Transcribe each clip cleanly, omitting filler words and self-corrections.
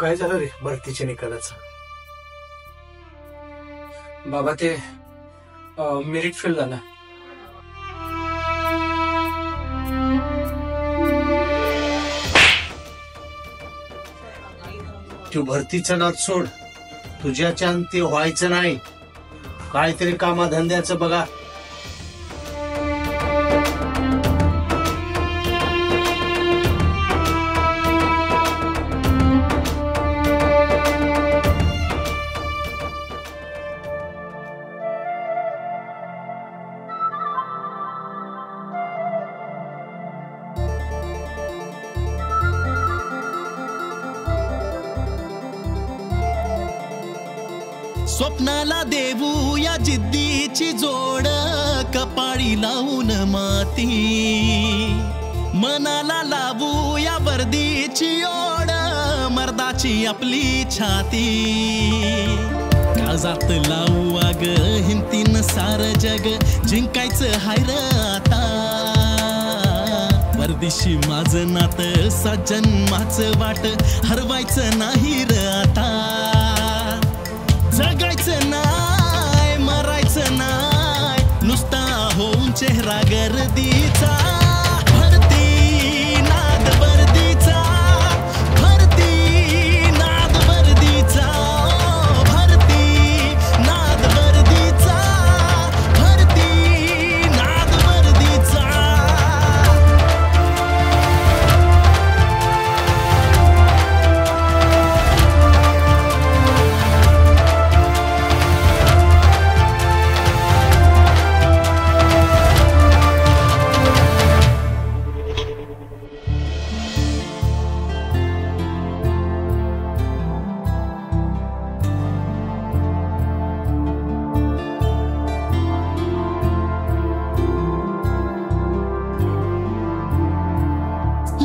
काय झालं रे भरतीच्या निकालाचं? बाबा ते मेरिट फेल झाला. तू भरतीचं नाद सोड, तुझ्याच्या ते व्हायचं नाही. काहीतरी कामाधंद्याचं बघा. स्वप्नाला देऊ या जिद्दीची जोड, कपाळी लावून माती, मनाला लावू या वर्दीची ओढ, मर्दाची आपली छाती. काजात लावू आग हिमतीन सार जग, जिंकायचं हाय र आता. परदेशी माझं नात सज्जन्माचं वाट, हरवायचं नाही र आता. जगायचं नाय मरायचं नाय, नुसता होऊन चेहरा गर्दीचा. भरती नाद वर्दीचा, भरती नाद वर्दीचा, भरती नाद वर्दीचा, भरती नाद वर्दीचा.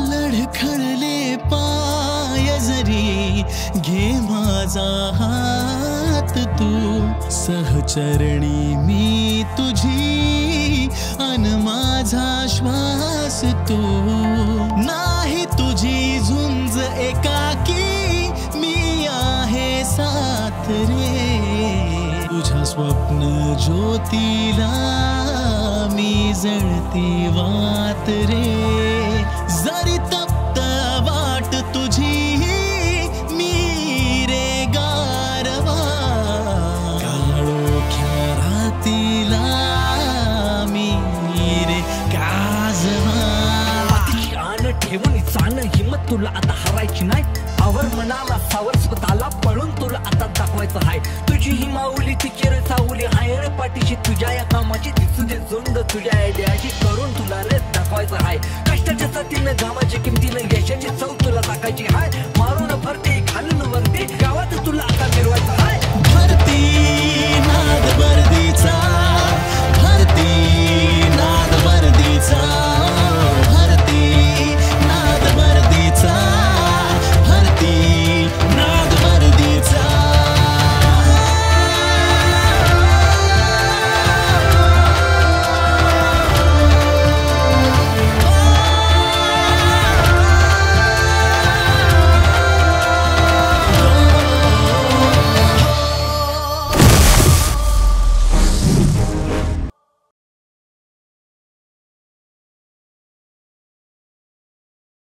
लडखडले पाय जरी घे माझा हात तू, सहचरणी मी तुझी अन माझा श्वास तू. नाही तुझी झुंज एकाकी, मी आहे साथ रे. तुझ्या स्वप्न ज्योतीला मी जळती वात रे. जरी तप्त वाट तुझी मी रे गारवा, काळोख्या रातीला मी रे काजवा. पाठीची आण ठेवून चाण, हिम्मत तुला आता हरायची नाही. आवर मनाला सावर स्वतःला, पळून तुला आता दाखवायचं हाय. तुझी ही माऊली तिची रे सावली हाय रे पाठीशी, तुझ्या या कामाची दिसू दे जोंड, तुझ्या आयडियाची करून तुला रे दाखवायचं हाय. कष्टाच्या साथीनं घामाच्या किमतीनं यशाची चव तुला टाकायची हाय. मारून भरती घालून वरती, गावात तुला आता मिरवायचं हाय. भरती नाद वर्दीचा.